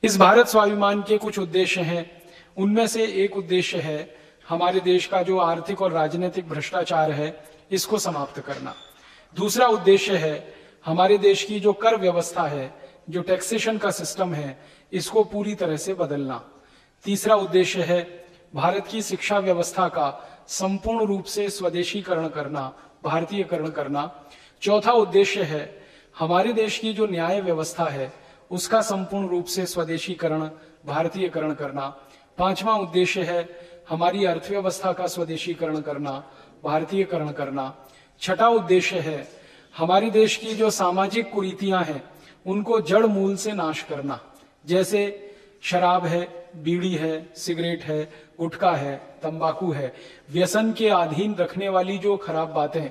इस भारत स्वाभिमान के कुछ उद्देश्य हैं। उनमें से एक उद्देश्य है हमारे देश का जो आर्थिक और राजनीतिक भ्रष्टाचार है इसको समाप्त करना। दूसरा उद्देश्य है हमारे देश की जो कर व्यवस्था है, जो टैक्सेशन का सिस्टम है, इसको पूरी तरह से बदलना। तीसरा उद्देश्य है भारत की शिक्षा व्यवस्था का संपूर्ण रूप से स्वदेशीकरण करना, भारतीयकरण करना। चौथा उद्देश्य है हमारे देश की जो न्याय व्यवस्था है उसका संपूर्ण रूप से स्वदेशीकरण, भारतीयकरण करना। पांचवा उद्देश्य है हमारी अर्थव्यवस्था का स्वदेशीकरण करना, भारतीयकरण करना। छठा उद्देश्य है हमारे देश की जो सामाजिक कुरीतियां हैं उनको जड़ मूल से नाश करना, जैसे शराब है, बीड़ी है, सिगरेट है, गुटखा है, तंबाकू है, व्यसन के अधीन रखने वाली जो खराब बातें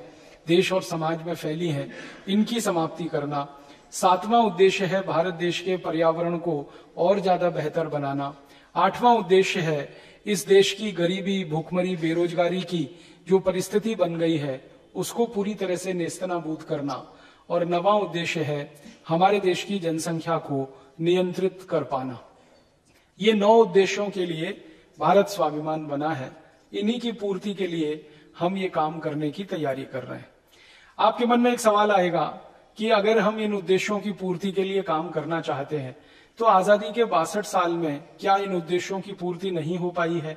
देश और समाज में फैली हैं, इनकी समाप्ति करना। सातवां उद्देश्य है भारत देश के पर्यावरण को और ज्यादा बेहतर बनाना। आठवां उद्देश्य है इस देश की गरीबी, भूखमरी, बेरोजगारी की जो परिस्थिति बन गई है उसको पूरी तरह से नेस्तनाबूद करना। और नवां उद्देश्य है हमारे देश की जनसंख्या को नियंत्रित कर पाना। ये 9 उद्देश्यों के लिए भारत स्वाभिमान बना है। इन्हीं की पूर्ति के लिए हम ये काम करने की तैयारी कर रहे हैं। आपके मन में एक सवाल आएगा कि अगर हम इन उद्देश्यों की पूर्ति के लिए काम करना चाहते हैं तो आजादी के 62 साल में क्या इन उद्देश्यों की पूर्ति नहीं हो पाई है?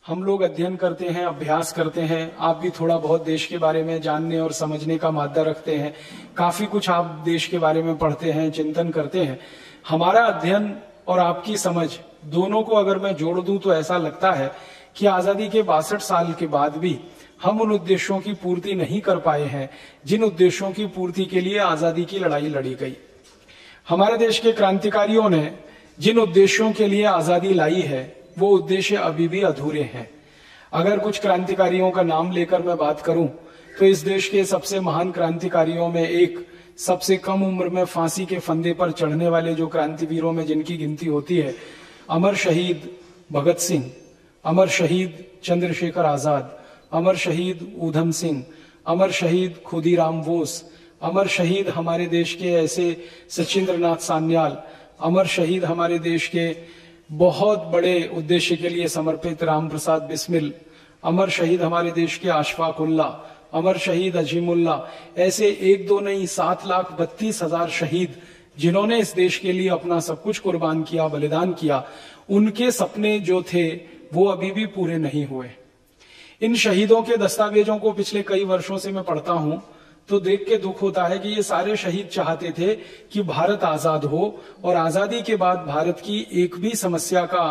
हम लोग अध्ययन करते हैं, अभ्यास करते हैं, आप भी थोड़ा बहुत देश के बारे में जानने और समझने का मादा रखते हैं, काफी कुछ आप देश के बारे में पढ़ते हैं, चिंतन करते हैं। हमारा अध्ययन और आपकी समझ दोनों को अगर मैं जोड़ दूं तो ऐसा लगता है कि आजादी के 62 साल के बाद भी हम उन उद्देश्यों की पूर्ति नहीं कर पाए हैं जिन उद्देश्यों की पूर्ति के लिए आजादी की लड़ाई लड़ी गई। हमारे देश के क्रांतिकारियों ने जिन उद्देश्यों के लिए आजादी लाई है वो उद्देश्य अभी भी अधूरे हैं। अगर कुछ क्रांतिकारियों का नाम लेकर मैं बात करूं तो इस देश के सबसे महान क्रांतिकारियों में एक, सबसे कम उम्र में फांसी के फंदे पर चढ़ने वाले जो क्रांतिवीरों में जिनकी गिनती होती है, अमर शहीद भगत सिंह, अमर शहीद चंद्रशेखर आजाद, अमर शहीद ऊधम सिंह, अमर शहीद खुदीराम बोस, अमर शहीद हमारे देश के ऐसे सचिंद्रनाथ सान्याल, अमर शहीद हमारे देश के बहुत बड़े उद्देश्य के लिए समर्पित राम प्रसाद बिस्मिल, अमर शहीद हमारे देश के अशफाक उल्ला, अमर शहीद अजीमुल्ला, ऐसे 1-2 नहीं 7,32,000 शहीद जिन्होंने इस देश के लिए अपना सब कुछ कुर्बान किया, बलिदान किया, उनके सपने जो थे वो अभी भी पूरे नहीं हुए। इन शहीदों के दस्तावेजों को पिछले कई वर्षों से मैं पढ़ता हूं तो देख के दुख होता है कि ये सारे शहीद चाहते थे कि भारत आजाद हो और आजादी के बाद भारत की एक भी समस्या का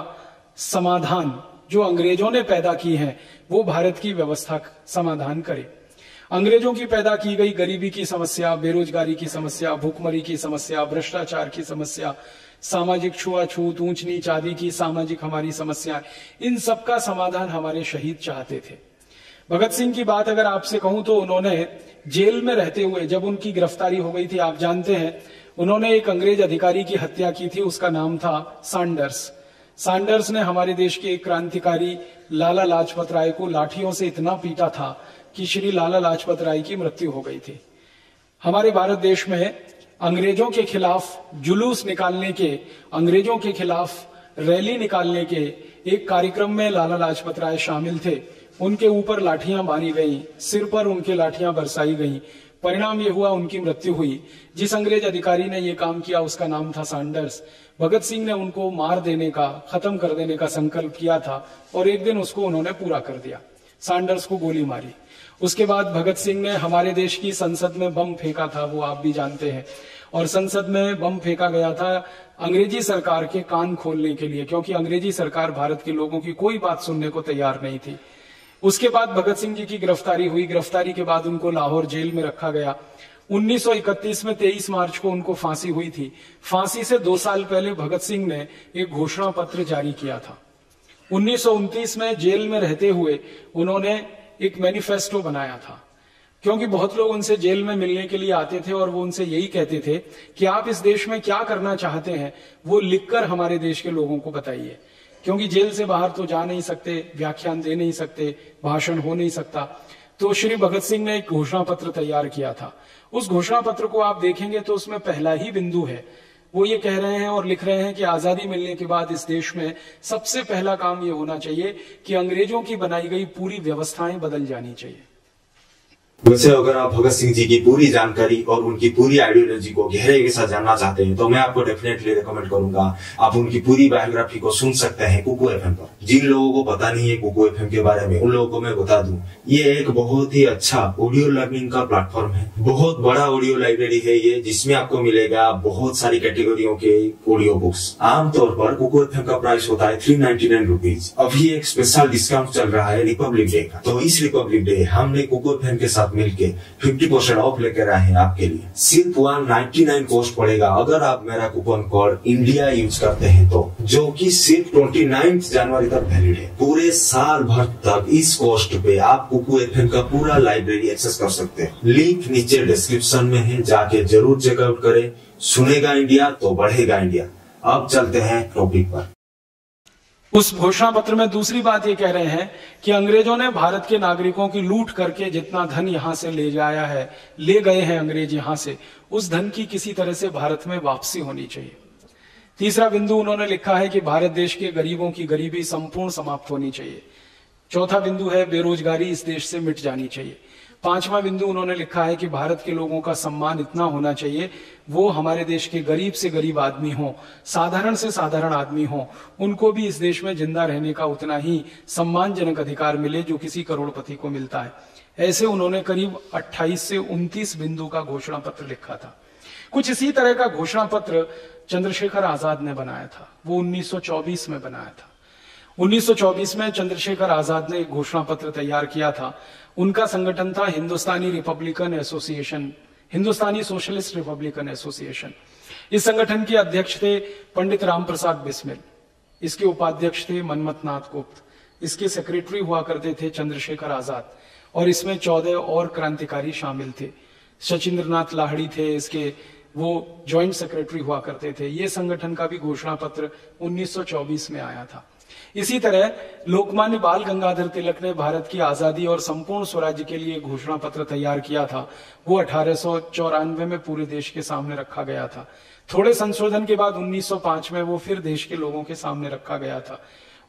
समाधान जो अंग्रेजों ने पैदा की है वो भारत की व्यवस्था समाधान करे। अंग्रेजों की पैदा की गई गरीबी की समस्या, बेरोजगारी की समस्या, भूखमरी की समस्या, भ्रष्टाचार की समस्या, सामाजिक छुआछूत, ऊंच नीच आदि की सामाजिक हमारी समस्या, इन सबका समाधान हमारे शहीद चाहते थे। भगत सिंह की बात अगर आपसे कहूं तो उन्होंने जेल में रहते हुए जब उनकी गिरफ्तारी हो गई थी, आप जानते हैं उन्होंने एक अंग्रेज अधिकारी की हत्या की थी, उसका नाम था सैंडर्स। सैंडर्स ने हमारे देश के एक क्रांतिकारी लाला लाजपत राय को लाठियों से इतना पीटा था कि श्री लाला लाजपत राय की मृत्यु हो गई थी। हमारे भारत देश में अंग्रेजों के खिलाफ जुलूस निकालने के, अंग्रेजों के खिलाफ रैली निकालने के एक कार्यक्रम में लाला लाजपत राय शामिल थे। उनके ऊपर लाठियां मारी गईं, सिर पर उनके लाठियां बरसाई गईं। परिणाम ये हुआ उनकी मृत्यु हुई। जिस अंग्रेज अधिकारी ने ये काम किया उसका नाम था सैंडर्स। भगत सिंह ने उनको मार देने का, खत्म कर देने का संकल्प किया था और एक दिन उसको उन्होंने पूरा कर दिया, सैंडर्स को गोली मारी। उसके बाद भगत सिंह ने हमारे देश की संसद में बम फेंका था, वो आप भी जानते हैं, और संसद में बम फेंका गया था अंग्रेजी सरकार के कान खोलने के लिए, क्योंकि अंग्रेजी सरकार भारत के लोगों की कोई बात सुनने को तैयार नहीं थी। उसके बाद भगत सिंह जी की गिरफ्तारी हुई। गिरफ्तारी के बाद उनको लाहौर जेल में रखा गया। 1931 में 23 मार्च को उनको फांसी हुई थी। फांसी से 2 साल पहले भगत सिंह ने एक घोषणा पत्र जारी किया था। 1929 में जेल में रहते हुए उन्होंने एक मैनिफेस्टो बनाया था, क्योंकि बहुत लोग उनसे जेल में मिलने के लिए आते थे और वो उनसे यही कहते थे कि आप इस देश में क्या करना चाहते हैं वो लिखकर हमारे देश के लोगों को बताइए, क्योंकि जेल से बाहर तो जा नहीं सकते, व्याख्यान दे नहीं सकते, भाषण हो नहीं सकता। तो श्री भगत सिंह ने एक घोषणा पत्र तैयार किया था। उस घोषणा पत्र को आप देखेंगे तो उसमें पहला ही बिंदु है, वो ये कह रहे हैं और लिख रहे हैं कि आजादी मिलने के बाद इस देश में सबसे पहला काम ये होना चाहिए कि अंग्रेजों की बनाई गई पूरी व्यवस्थाएं बदल जानी चाहिए। वैसे अगर आप भगत सिंह जी की पूरी जानकारी और उनकी पूरी आइडियोलॉजी को गहराई के साथ जानना चाहते हैं तो मैं आपको डेफिनेटली रिकमेंड करूंगा, आप उनकी पूरी बायोग्राफी को सुन सकते हैं कुकू एफएम पर। जिन लोगों को पता नहीं है कुकू एफएम के बारे में, उन लोगों को मैं बता दूं, ये एक बहुत ही अच्छा ऑडियो लर्निंग का प्लेटफॉर्म है। बहुत बड़ा ऑडियो लाइब्रेरी है ये, जिसमें आपको मिलेगा बहुत सारी कैटेगरियों के ऑडियो बुक्स। आमतौर पर कुकू एफएम का प्राइस होता है 399 रुपीज। अभी एक स्पेशल डिस्काउंट चल रहा है रिपब्लिक डे का, तो इस रिपब्लिक डे हमने कुकू एफएम के साथ मिलके 50% ऑफ लेकर आए हैं आपके लिए। सिर्फ 199 कॉस्ट पड़ेगा अगर आप मेरा कूपन कोड इंडिया यूज करते हैं तो, जो कि सिर्फ 29 जनवरी तक वैलिड है। पूरे साल भर तक इस कॉस्ट पे आप कुकू एफएम का पूरा लाइब्रेरी एक्सेस कर सकते हैं। लिंक नीचे डिस्क्रिप्शन में है, जाके जरूर चेकआउट करें। सुनेगा इंडिया तो बढ़ेगा इंडिया। अब चलते हैं टॉपिक पर। उस घोषणा पत्र में दूसरी बात ये कह रहे हैं कि अंग्रेजों ने भारत के नागरिकों की लूट करके जितना धन यहां से ले जाया है, ले गए हैं अंग्रेज यहां से, उस धन की किसी तरह से भारत में वापसी होनी चाहिए। तीसरा बिंदु उन्होंने लिखा है कि भारत देश के गरीबों की गरीबी संपूर्ण समाप्त होनी चाहिए। चौथा बिंदु है बेरोजगारी इस देश से मिट जानी चाहिए। पांचवा बिंदु उन्होंने लिखा है कि भारत के लोगों का सम्मान इतना होना चाहिए, वो हमारे देश के गरीब से गरीब आदमी हो, साधारण से साधारण आदमी हो, उनको भी इस देश में जिंदा रहने का उतना ही सम्मानजनक अधिकार मिले जो किसी करोड़पति को मिलता है। ऐसे उन्होंने करीब 28 से 29 बिंदु का घोषणा पत्र लिखा था। कुछ इसी तरह का घोषणा पत्र चंद्रशेखर आजाद ने बनाया था, वो 1924 में बनाया था। 1924 में चंद्रशेखर आजाद ने एक घोषणा पत्र तैयार किया था। उनका संगठन था हिंदुस्तानी रिपब्लिकन एसोसिएशन, हिंदुस्तानी सोशलिस्ट रिपब्लिकन एसोसिएशन। इस संगठन के अध्यक्ष थे पंडित राम प्रसाद बिस्मिल, इसके उपाध्यक्ष थे मनमथ नाथ गुप्त, इसके सेक्रेटरी हुआ करते थे चंद्रशेखर आजाद, और इसमें 14 और क्रांतिकारी शामिल थे। सचिंद्र नाथ लाहिड़ी थे इसके, वो ज्वाइंट सेक्रेटरी हुआ करते थे। ये संगठन का भी घोषणा पत्र 1924 में आया था। इसी तरह लोकमान्य बाल गंगाधर तिलक ने भारत की आजादी और संपूर्ण स्वराज्य के लिए घोषणा पत्र तैयार किया था। वो 1894 में पूरे देश के सामने रखा गया था। थोड़े संशोधन के बाद 1905 में वो फिर देश के लोगों के सामने रखा गया था।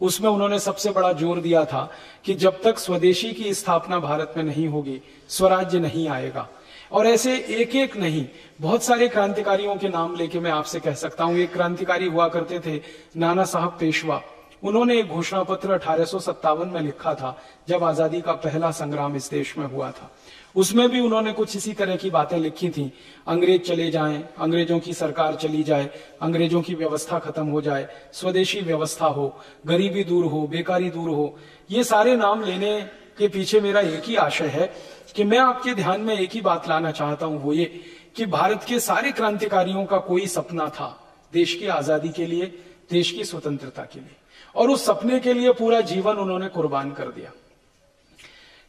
उसमें उन्होंने सबसे बड़ा जोर दिया था कि जब तक स्वदेशी की स्थापना भारत में नहीं होगी, स्वराज्य नहीं आएगा। और ऐसे एक एक नहीं, बहुत सारे क्रांतिकारियों के नाम लेके मैं आपसे कह सकता हूं। एक क्रांतिकारी हुआ करते थे नाना साहब पेशवा, उन्होंने एक घोषणा पत्र 1857 में लिखा था, जब आजादी का पहला संग्राम इस देश में हुआ था। उसमें भी उन्होंने कुछ इसी तरह की बातें लिखी थी। अंग्रेज चले जाएं, अंग्रेजों की सरकार चली जाए, अंग्रेजों की व्यवस्था खत्म हो जाए, स्वदेशी व्यवस्था हो, गरीबी दूर हो, बेकारी दूर हो। ये सारे नाम लेने के पीछे मेरा एक ही आशय है कि मैं आपके ध्यान में एक ही बात लाना चाहता हूं, वो ये कि भारत के सारे क्रांतिकारियों का कोई सपना था देश की आजादी के लिए, देश की स्वतंत्रता के लिए, और उस सपने के लिए पूरा जीवन उन्होंने कुर्बान कर दिया।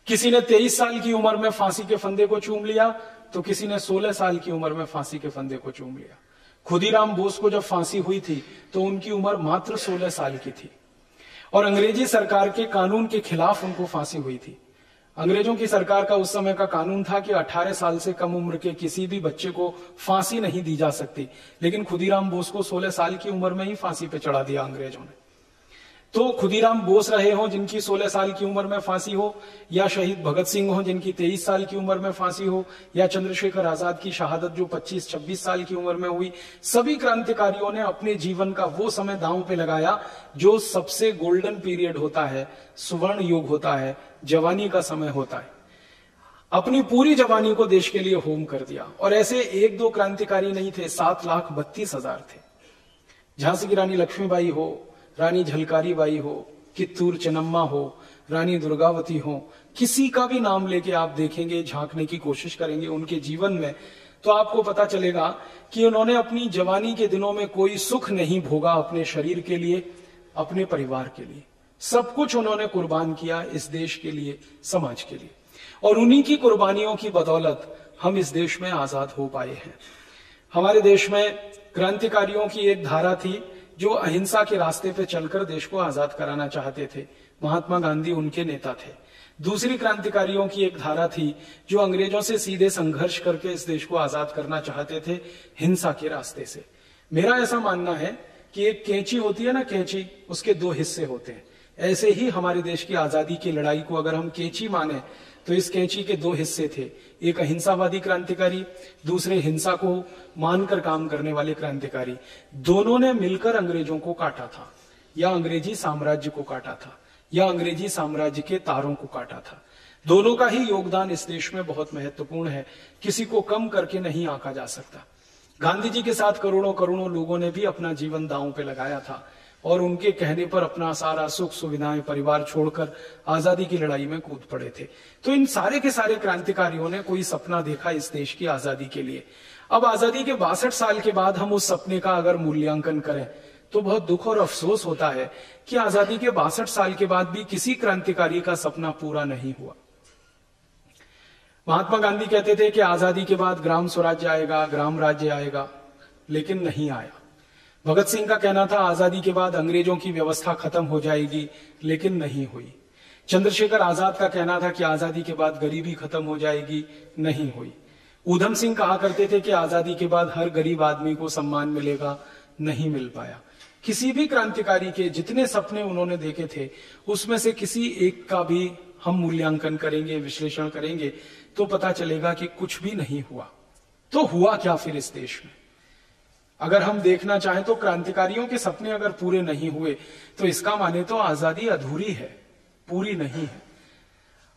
किसी ने 23 साल की उम्र में फांसी के फंदे को चूम लिया, तो किसी ने 16 साल की उम्र में फांसी के फंदे को चूम लिया। खुदीराम बोस को जब फांसी हुई थी तो उनकी उम्र मात्र 16 साल की थी, और अंग्रेजी सरकार के कानून के खिलाफ उनको फांसी हुई थी। अंग्रेजों की सरकार का उस समय का कानून था कि 18 साल से कम उम्र के किसी भी बच्चे को फांसी नहीं दी जा सकती, लेकिन खुदीराम बोस को 16 साल की उम्र में ही फांसी पे चढ़ा दिया अंग्रेजों ने। तो खुदीराम बोस रहे हो जिनकी 16 साल की उम्र में फांसी हो, या शहीद भगत सिंह हो जिनकी 23 साल की उम्र में फांसी हो, या चंद्रशेखर आजाद की शहादत जो 25-26 साल की उम्र में हुई, सभी क्रांतिकारियों ने अपने जीवन का वो समय दांव पे लगाया जो सबसे गोल्डन पीरियड होता है, सुवर्ण युग होता है, जवानी का समय होता है। अपनी पूरी जवानी को देश के लिए होम कर दिया। और ऐसे एक दो क्रांतिकारी नहीं थे, 7,32,000 थे। झांसी की रानी लक्ष्मीबाई हो, रानी झलकारी बाई हो, कित्तूर चेन्नम्मा हो, रानी दुर्गावती हो, किसी का भी नाम लेके आप देखेंगे, झांकने की कोशिश करेंगे उनके जीवन में, तो आपको पता चलेगा कि उन्होंने अपनी जवानी के दिनों में कोई सुख नहीं भोगा अपने शरीर के लिए, अपने परिवार के लिए। सब कुछ उन्होंने कुर्बान किया इस देश के लिए, समाज के लिए, और उन्हीं की कुर्बानियों की बदौलत हम इस देश में आजाद हो पाए हैं। हमारे देश में क्रांतिकारियों की एक धारा थी जो अहिंसा के रास्ते पे चलकर देश को आजाद कराना चाहते थे। महात्मा गांधी उनके नेता थे। दूसरी क्रांतिकारियों की एक धारा थी जो अंग्रेजों से सीधे संघर्ष करके इस देश को आजाद करना चाहते थे, हिंसा के रास्ते से। मेरा ऐसा मानना है कि एक कैंची होती है ना, कैंची, उसके दो हिस्से होते हैं। ऐसे ही हमारे देश की आजादी की लड़ाई को अगर हम कैंची माने तो इस कैंची के दो हिस्से थे, एक अहिंसावादी क्रांतिकारी, दूसरे हिंसा को मानकर काम करने वाले क्रांतिकारी। दोनों ने मिलकर अंग्रेजों को काटा था, या अंग्रेजी साम्राज्य को काटा था, या अंग्रेजी साम्राज्य के तारों को काटा था। दोनों का ही योगदान इस देश में बहुत महत्वपूर्ण है, किसी को कम करके नहीं आंका जा सकता। गांधी जी के साथ करोड़ों करोड़ों लोगों ने भी अपना जीवन दांव पे लगाया था और उनके कहने पर अपना सारा सुख सुविधाएं, परिवार छोड़कर आजादी की लड़ाई में कूद पड़े थे। तो इन सारे के सारे क्रांतिकारियों ने कोई सपना देखा इस देश की आजादी के लिए। अब आजादी के 62 साल के बाद हम उस सपने का अगर मूल्यांकन करें तो बहुत दुख और अफसोस होता है कि आजादी के 62 साल के बाद भी किसी क्रांतिकारी का सपना पूरा नहीं हुआ। महात्मा गांधी कहते थे कि आजादी के बाद ग्राम स्वराज्य आएगा, ग्राम राज्य आएगा, लेकिन नहीं आया। भगत सिंह का कहना था आजादी के बाद अंग्रेजों की व्यवस्था खत्म हो जाएगी, लेकिन नहीं हुई। चंद्रशेखर आजाद का कहना था कि आजादी के बाद गरीबी खत्म हो जाएगी, नहीं हुई। ऊधम सिंह कहा करते थे कि आजादी के बाद हर गरीब आदमी को सम्मान मिलेगा, नहीं मिल पाया। किसी भी क्रांतिकारी के जितने सपने उन्होंने देखे थे उसमें से किसी एक का भी हम मूल्यांकन करेंगे, विश्लेषण करेंगे तो पता चलेगा कि कुछ भी नहीं हुआ। तो हुआ क्या फिर इस देश में? अगर हम देखना चाहें तो क्रांतिकारियों के सपने अगर पूरे नहीं हुए तो इसका माने तो आजादी अधूरी है, पूरी नहीं है।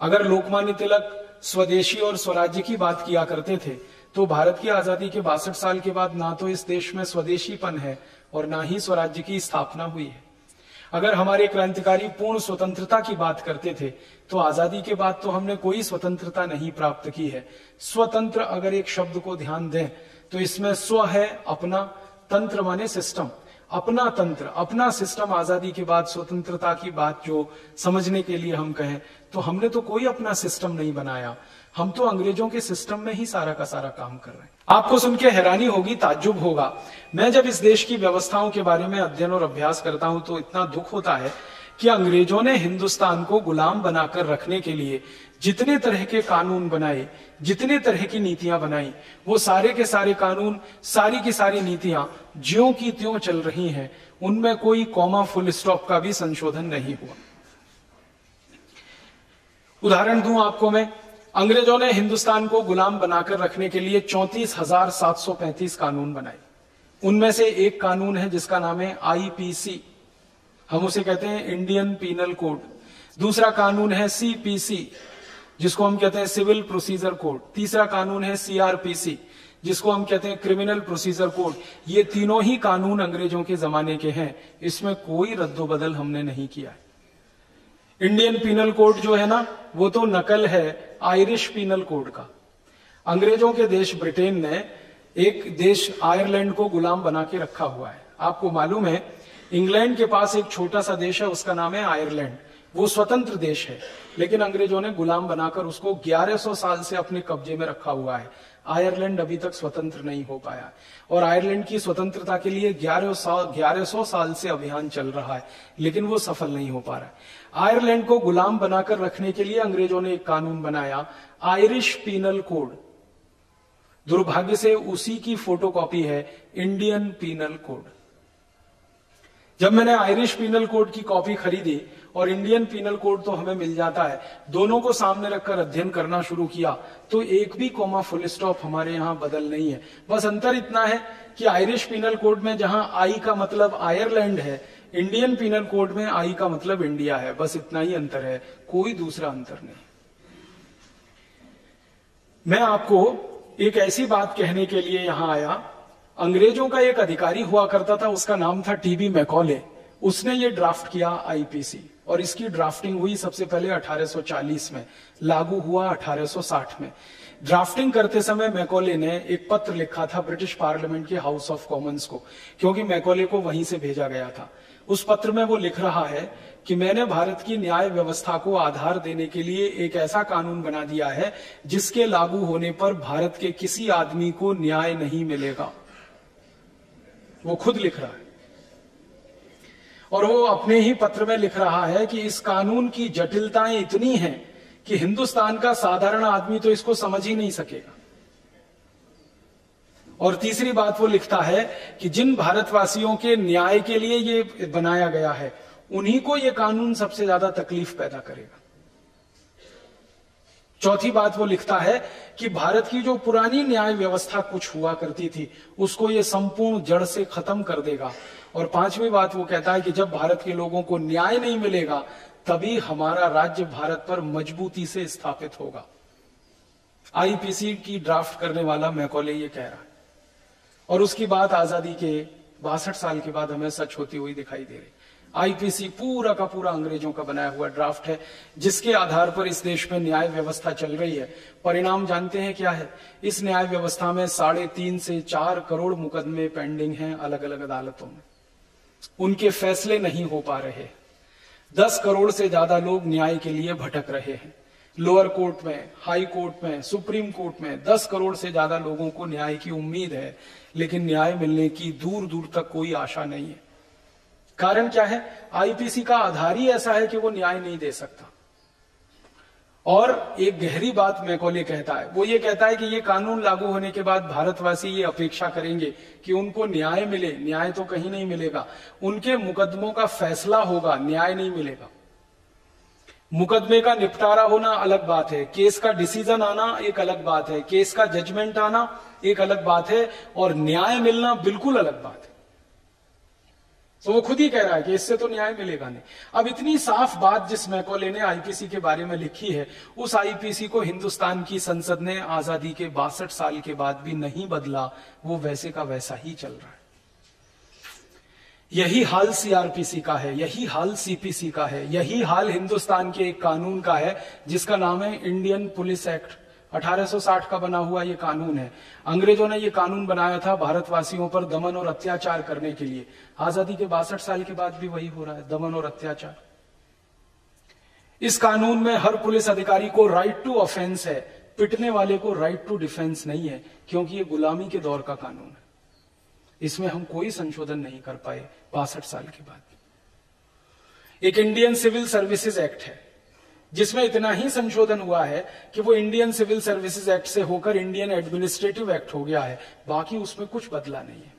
अगर लोकमान्य तिलक स्वदेशी और स्वराज्य की बात किया करते थे तो भारत की आजादी के 62 साल के बाद ना तो इस देश में स्वदेशीपन है और ना ही स्वराज्य की स्थापना हुई है। अगर हमारे क्रांतिकारी पूर्ण स्वतंत्रता की बात करते थे तो आजादी के बाद तो हमने कोई स्वतंत्रता नहीं प्राप्त की है। स्वतंत्र अगर एक शब्द को ध्यान दें तो इसमें स्व है, अपना, तंत्र माने सिस्टम, अपना तंत्र, अपना सिस्टम। आजादी के बाद स्वतंत्रता की बात जो समझने के लिए हम कहें तो हमने तो कोई अपना सिस्टम नहीं बनाया, हम तो अंग्रेजों के सिस्टम में ही सारा का सारा काम कर रहे हैं। आपको सुन के हैरानी होगी, ताज्जुब होगा। मैं जब इस देश की व्यवस्थाओं के बारे में अध्ययन और अभ्यास करता हूं तो इतना दुख होता है कि अंग्रेजों ने हिंदुस्तान को गुलाम बनाकर रखने के लिए जितने तरह के कानून बनाए, जितने तरह की नीतियां बनाई, वो सारे के सारे कानून, सारी की सारी नीतियां ज्यों की त्यों चल रही हैं। उनमें कोई कॉमा फुल स्टॉप का भी संशोधन नहीं हुआ। उदाहरण दूं आपको मैं, अंग्रेजों ने हिंदुस्तान को गुलाम बनाकर रखने के लिए 34,735 कानून बनाए। उनमें से एक कानून है जिसका नाम है IPC, हम उसे कहते हैं इंडियन पीनल कोड। दूसरा कानून है CPC, जिसको हम कहते हैं सिविल प्रोसीजर कोड। तीसरा कानून है CRPC, जिसको हम कहते हैं क्रिमिनल प्रोसीजर कोड। ये तीनों ही कानून अंग्रेजों के जमाने के हैं, इसमें कोई रद्दोबदल हमने नहीं किया है। इंडियन पीनल कोड जो है ना, वो तो नकल है आयरिश पीनल कोड का। अंग्रेजों के देश ब्रिटेन ने एक देश आयरलैंड को गुलाम बना के रखा हुआ है। आपको मालूम है इंग्लैंड के पास एक छोटा सा देश है, उसका नाम है आयरलैंड। वो स्वतंत्र देश है, लेकिन अंग्रेजों ने गुलाम बनाकर उसको 1100 साल से अपने कब्जे में रखा हुआ है। आयरलैंड अभी तक स्वतंत्र नहीं हो पाया और आयरलैंड की स्वतंत्रता के लिए 1100 साल से अभियान चल रहा है, लेकिन वो सफल नहीं हो पा रहा है। आयरलैंड को गुलाम बनाकर रखने के लिए अंग्रेजों ने एक कानून बनाया, आयरिश पीनल कोड। दुर्भाग्य से उसी की फोटोकॉपी है इंडियन पीनल कोड। जब मैंने आयरिश पीनल कोड की कॉपी खरीदी और इंडियन पीनल कोड तो हमें मिल जाता है, दोनों को सामने रखकर अध्ययन करना शुरू किया तो एक भी कॉमा फुल स्टॉप हमारे यहां बदल नहीं है। बस अंतर इतना है कि आयरिश पीनल कोड में जहां आई का मतलब आयरलैंड है, इंडियन पीनल कोड में आई का मतलब इंडिया है। बस इतना ही अंतर है, कोई दूसरा अंतर नहीं। मैं आपको एक ऐसी बात कहने के लिए यहां आया। अंग्रेजों का एक अधिकारी हुआ करता था, उसका नाम था TB मैकॉले। उसने ये ड्राफ्ट किया IPC और इसकी ड्राफ्टिंग हुई सबसे पहले 1840 में, लागू हुआ 1860 में। ड्राफ्टिंग करते समय मैकॉले ने एक पत्र लिखा था ब्रिटिश पार्लियामेंट के हाउस ऑफ कॉमन्स को, क्योंकि मैकॉले को वहीं से भेजा गया था। उस पत्र में वो लिख रहा है कि मैंने भारत की न्याय व्यवस्था को आधार देने के लिए एक ऐसा कानून बना दिया है जिसके लागू होने पर भारत के किसी आदमी को न्याय नहीं मिलेगा। वो खुद लिख रहा है और वो अपने ही पत्र में लिख रहा है कि इस कानून की जटिलताएं इतनी हैं कि हिंदुस्तान का साधारण आदमी तो इसको समझ ही नहीं सकेगा। और तीसरी बात वो लिखता है कि जिन भारतवासियों के न्याय के लिए ये बनाया गया है, उन्हीं को ये कानून सबसे ज्यादा तकलीफ पैदा करेगा। चौथी बात वो लिखता है कि भारत की जो पुरानी न्याय व्यवस्था कुछ हुआ करती थी, उसको ये संपूर्ण जड़ से खत्म कर देगा। और पांचवी बात वो कहता है कि जब भारत के लोगों को न्याय नहीं मिलेगा, तभी हमारा राज्य भारत पर मजबूती से स्थापित होगा। आईपीसी की ड्राफ्ट करने वाला मैकॉले ये कह रहा है, और उसकी बात आजादी के 62 साल के बाद हमें सच होती हुई दिखाई दे रही। आईपीसी पूरा का पूरा अंग्रेजों का बनाया हुआ ड्राफ्ट है, जिसके आधार पर इस देश में न्याय व्यवस्था चल रही है। परिणाम जानते हैं क्या है? इस न्याय व्यवस्था में 3.5 से 4 करोड़ मुकदमे पेंडिंग हैं अलग अलग अदालतों में, उनके फैसले नहीं हो पा रहे। 10 करोड़ से ज्यादा लोग न्याय के लिए भटक रहे हैं। लोअर कोर्ट में, हाई कोर्ट में, सुप्रीम कोर्ट में 10 करोड़ से ज्यादा लोगों को न्याय की उम्मीद है, लेकिन न्याय मिलने की दूर दूर तक कोई आशा नहीं है। कारण क्या है? आईपीसी का आधार ही ऐसा है कि वो न्याय नहीं दे सकता। और एक गहरी बात मैकॉले कहता है, वो ये कहता है कि ये कानून लागू होने के बाद भारतवासी ये अपेक्षा करेंगे कि उनको न्याय मिले। न्याय तो कहीं नहीं मिलेगा, उनके मुकदमों का फैसला होगा, न्याय नहीं मिलेगा। मुकदमे का निपटारा होना अलग बात है, केस का डिसीजन आना एक अलग बात है, केस का जजमेंट आना एक अलग बात है, और न्याय मिलना बिल्कुल अलग बात है। तो वो खुद ही कह रहा है कि इससे तो न्याय मिलेगा नहीं। अब इतनी साफ बात जिस मैकॉले ने आईपीसी के बारे में लिखी है, उस आईपीसी को हिंदुस्तान की संसद ने आजादी के 62 साल के बाद भी नहीं बदला, वो वैसे का वैसा ही चल रहा है। यही हाल सीआरपीसी का है, यही हाल सीपीसी का है, यही हाल हिंदुस्तान के एक कानून का है जिसका नाम है इंडियन पुलिस एक्ट। 1860 का बना हुआ ये कानून है। अंग्रेजों ने ये कानून बनाया था भारतवासियों पर दमन और अत्याचार करने के लिए। आजादी के 62 साल के बाद भी वही हो रहा है, दमन और अत्याचार। इस कानून में हर पुलिस अधिकारी को राइट टू ऑफेंस है, पिटने वाले को राइट टू डिफेंस नहीं है, क्योंकि ये गुलामी के दौर का कानून है। इसमें हम कोई संशोधन नहीं कर पाए 62 साल के बाद। एक इंडियन सिविल सर्विसेज एक्ट है, जिसमें इतना ही संशोधन हुआ है कि वो इंडियन सिविल सर्विसेज एक्ट से होकर इंडियन एडमिनिस्ट्रेटिव एक्ट हो गया है, बाकी उसमें कुछ बदला नहीं है।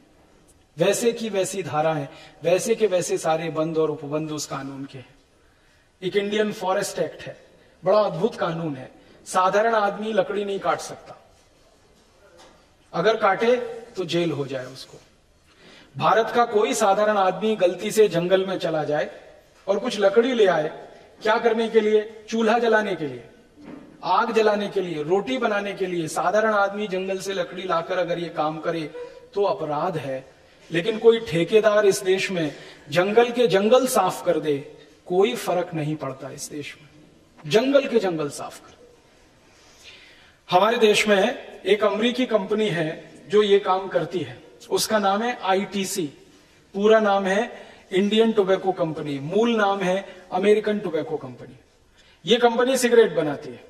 वैसे की वैसी धारा है, वैसे के वैसे सारे बंद और उपबंध उस कानून के हैं। एक इंडियन फॉरेस्ट एक्ट है, बड़ा अद्भुत कानून है। साधारण आदमी लकड़ी नहीं काट सकता, अगर काटे तो जेल हो जाए उसको। भारत का कोई साधारण आदमी गलती से जंगल में चला जाए और कुछ लकड़ी ले आए, क्या करने के लिए? चूल्हा जलाने के लिए, आग जलाने के लिए, रोटी बनाने के लिए। साधारण आदमी जंगल से लकड़ी लाकर अगर ये काम करे तो अपराध है। लेकिन कोई ठेकेदार इस देश में जंगल के जंगल साफ कर दे, कोई फर्क नहीं पड़ता इस देश में। जंगल के जंगल साफ कर। हमारे देश में एक अमेरिकी कंपनी है जो ये काम करती है, उसका नाम है आईटीसी। पूरा नाम है इंडियन टोबैको कंपनी, मूल नाम है अमेरिकन टोबैको कंपनी। ये कंपनी सिगरेट बनाती है।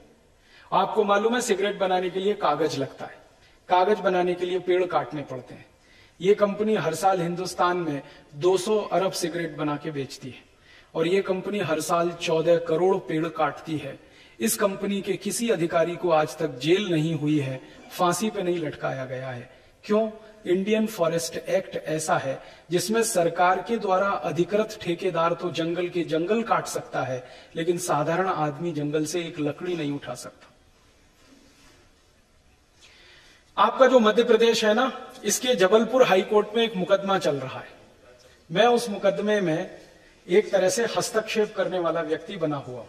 आपको मालूम है सिगरेट बनाने के लिए कागज लगता है, कागज बनाने के लिए पेड़ काटने पड़ते हैं। ये कंपनी हर साल हिंदुस्तान में 200 अरब सिगरेट बना के बेचती है, और ये कंपनी हर साल 14 करोड़ पेड़ काटती है। इस कंपनी के किसी अधिकारी को आज तक जेल नहीं हुई है, फांसी पे नहीं लटकाया गया है। क्यों? इंडियन फॉरेस्ट एक्ट ऐसा है जिसमें सरकार के द्वारा अधिकृत ठेकेदार तो जंगल के जंगल काट सकता है, लेकिन साधारण आदमी जंगल से एक लकड़ी नहीं उठा सकता। आपका जो मध्य प्रदेश है ना, इसके जबलपुर हाई कोर्ट में एक मुकदमा चल रहा है। मैं उस मुकदमे में एक तरह से हस्तक्षेप करने वाला व्यक्ति बना हुआ।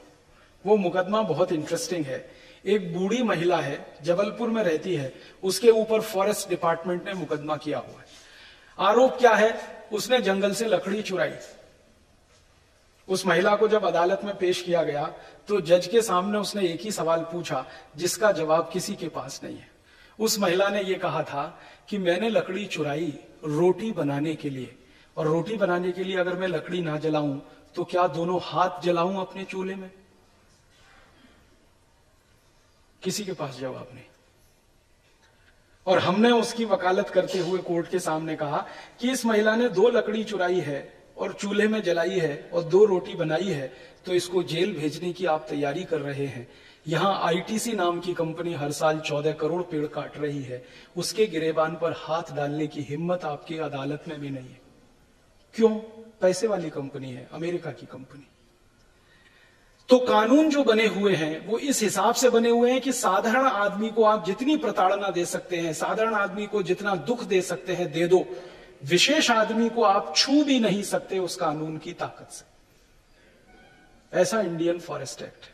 वो मुकदमा बहुत इंटरेस्टिंग है। एक बूढ़ी महिला है, जबलपुर में रहती है, उसके ऊपर फॉरेस्ट डिपार्टमेंट ने मुकदमा किया हुआ है। आरोप क्या है? उसने जंगल से लकड़ी चुराई। उस महिला को जब अदालत में पेश किया गया तो जज के सामने उसने एक ही सवाल पूछा जिसका जवाब किसी के पास नहीं है। उस महिला ने यह कहा था कि मैंने लकड़ी चुराई रोटी बनाने के लिए, और रोटी बनाने के लिए अगर मैं लकड़ी ना जलाऊं तो क्या दोनों हाथ जलाऊं अपने चूल्हे में? किसी के पास जवाब नहीं। और हमने उसकी वकालत करते हुए कोर्ट के सामने कहा कि इस महिला ने 2 लकड़ी चुराई है और चूल्हे में जलाई है और 2 रोटी बनाई है, तो इसको जेल भेजने की आप तैयारी कर रहे हैं। यहां आईटीसी नाम की कंपनी हर साल 14 करोड़ पेड़ काट रही है, उसके गिरेबान पर हाथ डालने की हिम्मत आपकी अदालत में भी नहीं है। क्यों? पैसे वाली कंपनी है, अमेरिका की कंपनी। तो कानून जो बने हुए हैं वो इस हिसाब से बने हुए हैं कि साधारण आदमी को आप जितनी प्रताड़ना दे सकते हैं, साधारण आदमी को जितना दुख दे सकते हैं दे दो, विशेष आदमी को आप छू भी नहीं सकते उस कानून की ताकत से। ऐसा इंडियन फॉरेस्ट एक्ट है।